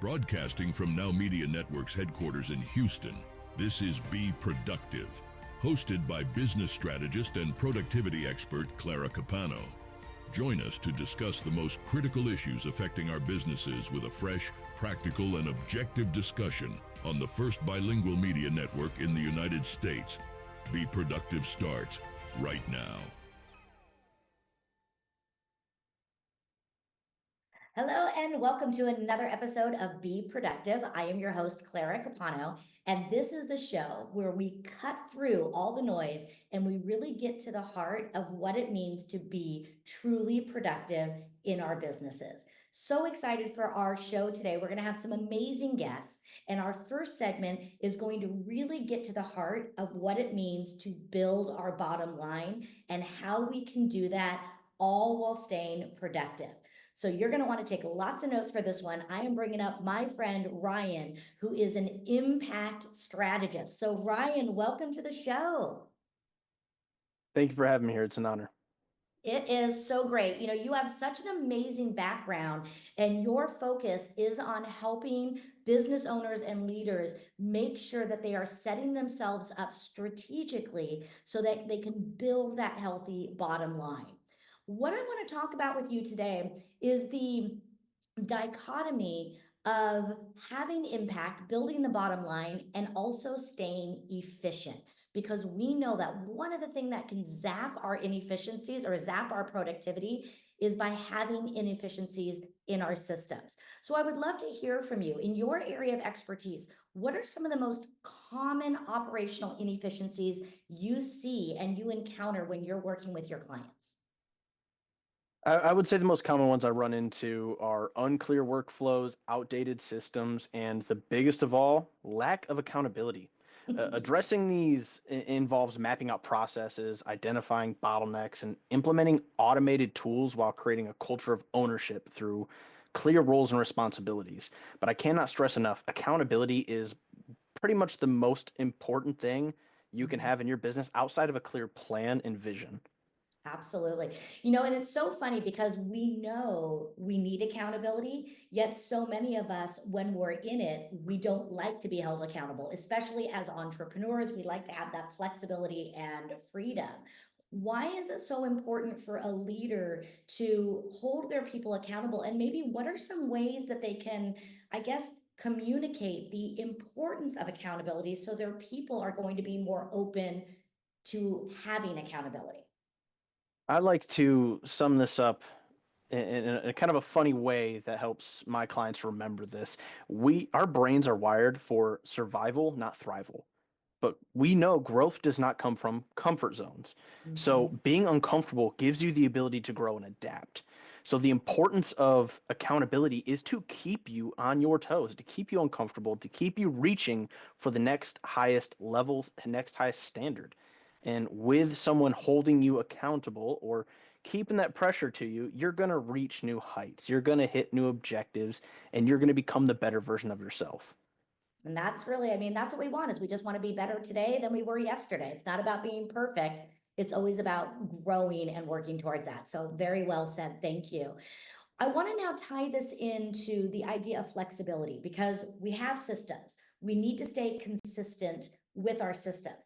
Broadcasting from Now Media Network's headquarters in Houston, this is Be Productive, hosted by business strategist and productivity expert Clara Capano. Join us to discuss the most critical issues affecting our businesses with a fresh, practical, and objective discussion on the first bilingual media network in the United States. Be Productive starts right now. Hello and welcome to another episode of Be Productive. I am your host, Clara Capano, and this is the show where we cut through all the noise and we really get to the heart of what it means to be truly productive in our businesses. So excited for our show today. We're going to have some amazing guests, and our first segment is going to really get to the heart of what it means to build our bottom line and how we can do that all while staying productive. So you're going to want to take lots of notes for this one. I am bringing up my friend Ryan, who is an impact strategist. So Ryan, welcome to the show. Thank you for having me here. It's an honor. It is so great. You know, you have such an amazing background, and your focus is on helping business owners and leaders make sure that they are setting themselves up strategically so that they can build that healthy bottom line. What I want to talk about with you today is the dichotomy of having impact, building the bottom line, and also staying efficient. Because we know that one of the things that can zap our inefficiencies or zap our productivity is by having inefficiencies in our systems. So I would love to hear from you. In your area of expertise, what are some of the most common operational inefficiencies you see and you encounter when you're working with your clients? I would say the most common ones I run into are unclear workflows, outdated systems, and the biggest of all, lack of accountability. Addressing these involves mapping out processes, identifying bottlenecks, and implementing automated tools while creating a culture of ownership through clear roles and responsibilities. But I cannot stress enough, accountability is pretty much the most important thing you can have in your business outside of a clear plan and vision. Absolutely. You know, and it's so funny because we know we need accountability, yet so many of us, when we're in it, we don't like to be held accountable, especially as entrepreneurs. We like to have that flexibility and freedom. Why is it so important for a leader to hold their people accountable? And maybe what are some ways that they can, I guess, communicate the importance of accountability so their people are going to be more open to having accountability? I like to sum this up in a kind of a funny way that helps my clients remember this. Our brains are wired for survival, not thrival. But we know growth does not come from comfort zones. So being uncomfortable gives you the ability to grow and adapt. So the importance of accountability is to keep you on your toes, to keep you uncomfortable, to keep you reaching for the next highest level, next highest standard. And with someone holding you accountable or keeping that pressure to you, you're going to reach new heights. You're going to hit new objectives, and you're going to become the better version of yourself. And that's really, I mean, that's what we want is we just want to be better today than we were yesterday. It's not about being perfect. It's always about growing and working towards that. So very well said. Thank you. I want to now tie this into the idea of flexibility because we have systems. We need to stay consistent with our systems.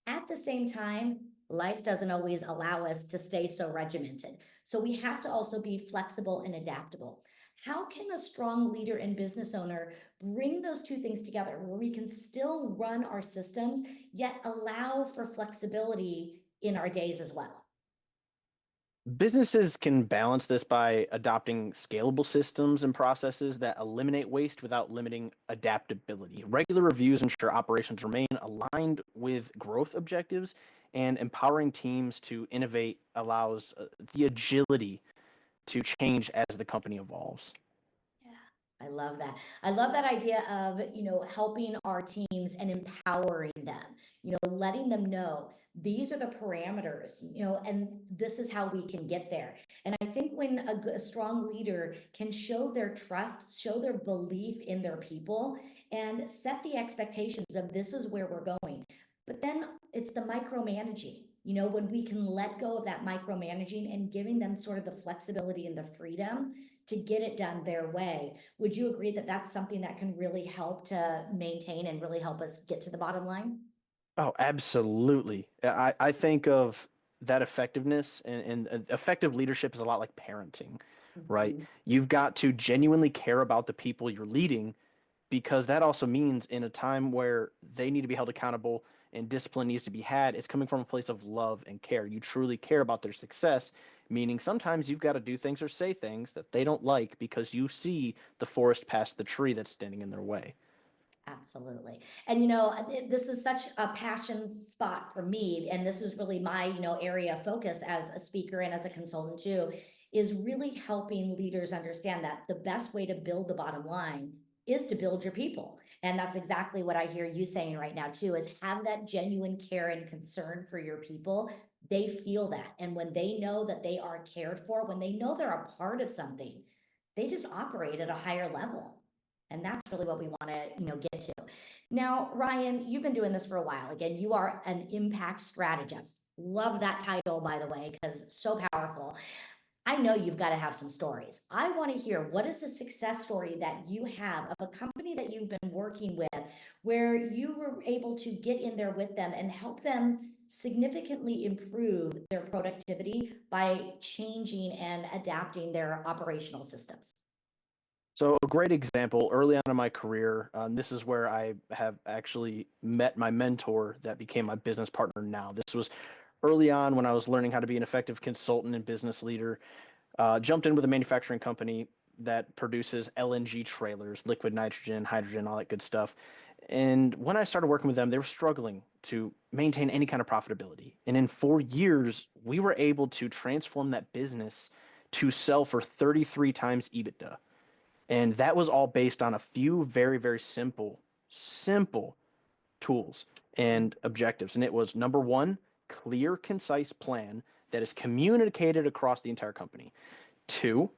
At the same time, life doesn't always allow us to stay so regimented. So we have to also be flexible and adaptable. How can a strong leader and business owner bring those two things together where we can still run our systems, yet allow for flexibility in our days as well? Businesses can balance this by adopting scalable systems and processes that eliminate waste without limiting adaptability. Regular reviews ensure operations remain aligned with growth objectives, and empowering teams to innovate allows the agility to change as the company evolves. I love that. I love that idea of, helping our teams and empowering them, letting them know these are the parameters, and this is how we can get there. And I think when a strong leader can show their trust, show their belief in their people, and set the expectations of this is where we're going. But then it's the micromanaging. when we can let go of that micromanaging and giving them sort of the flexibility and the freedom to get it done their way. Would you agree that that's something that can really help to maintain and really help us get to the bottom line? Oh, absolutely. I think of that effectiveness and effective leadership is a lot like parenting, right? Mhm. You've got to genuinely care about the people you're leading because that also means in a time where they need to be held accountable and discipline needs to be had, it's coming from a place of love and care. You truly care about their success, meaning sometimes you've got to do things or say things that they don't like because you see the forest past the tree that's standing in their way. Absolutely. And this is such a passion spot for me. And this is really my, area of focus as a speaker and as a consultant too, is really helping leaders understand that the best way to build the bottom line is to build your people. And that's exactly what I hear you saying right now too, is have that genuine care and concern for your people. They feel that. And when they know that they are cared for, when they know they're a part of something, they just operate at a higher level. And that's really what we want to, get to. Now, Ryan, you've been doing this for a while. Again, you are an impact strategist. Love that title, by the way, because so powerful. I know you've got to have some stories. I want to hear, what is a success story that you have of a company that you've been working with where you were able to get in there with them and help them significantly improve their productivity by changing and adapting their operational systems? So, a great example early on in my career, this is where I have actually met my mentor that became my business partner now. This was early on when I was learning how to be an effective consultant and business leader. Jumped in with a manufacturing company that produces LNG trailers, liquid nitrogen, hydrogen, all that good stuff. And when I started working with them, they were struggling to maintain any kind of profitability. And in 4 years, we were able to transform that business to sell for 33 times EBITDA. And that was all based on a few very, very simple tools and objectives. And it was number one, clear, concise plan that is communicated across the entire company. Two,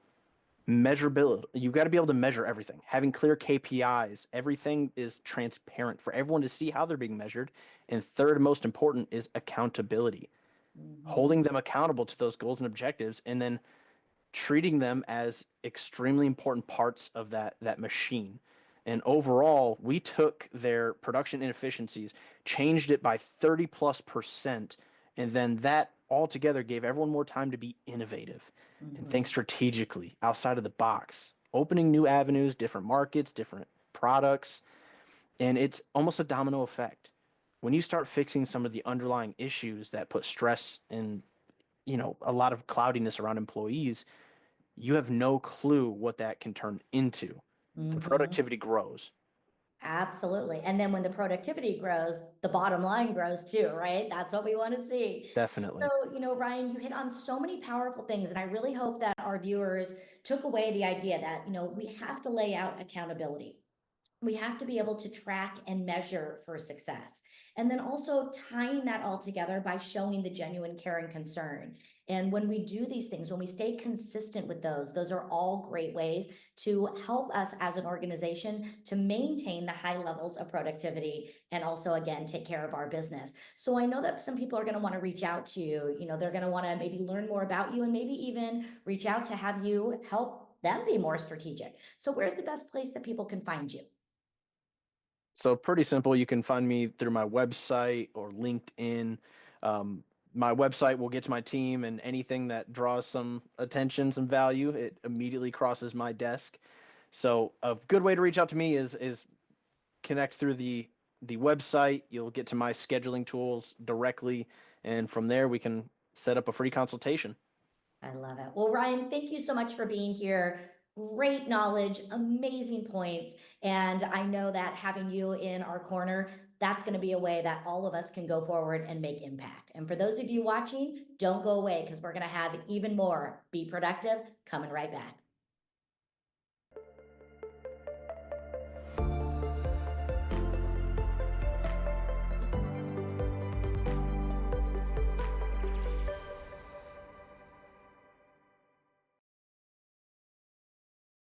measurability. You've got to be able to measure everything. Having clear KPIs, everything is transparent for everyone to see how they're being measured. And third, most important, is accountability. Mhm. Holding them accountable to those goals and objectives, and then treating them as extremely important parts of that machine. And overall, we took their production inefficiencies, changed it by 30 plus percent, and then that altogether gave everyone more time to be innovative and think Mhm. strategically outside of the box, opening new avenues, different markets, different products, and it's almost a domino effect. When you start fixing some of the underlying issues that put stress and a lot of cloudiness around employees, you have no clue what that can turn into. The Mhm. productivity grows. Absolutely. And then when the productivity grows, the bottom line grows too, right? That's what we want to see. Definitely. So, Ryan, you hit on so many powerful things, and I really hope that our viewers took away the idea that, we have to lay out accountability. We have to be able to track and measure for success. And then also tying that all together by showing the genuine care and concern. And when we do these things, when we stay consistent with those are all great ways to help us as an organization to maintain the high levels of productivity and also, again, take care of our business. So I know that some people are going to want to reach out to you. They're going to want to maybe learn more about you and maybe even reach out to have you help them be more strategic. So where's the best place that people can find you? So pretty simple. You can find me through my website or LinkedIn. Um, my website will get to my team, and anything that draws some attention, some value, it immediately crosses my desk. So a good way to reach out to me is connect through the website. You'll get to my scheduling tools directly, and from there we can set up a free consultation. I love it. Well, Ryan, thank you so much for being here. Great knowledge, amazing points. And I know that having you in our corner, that's going to be a way that all of us can go forward and make impact. And for those of you watching, don't go away because we're going to have even more Be Productive coming right back.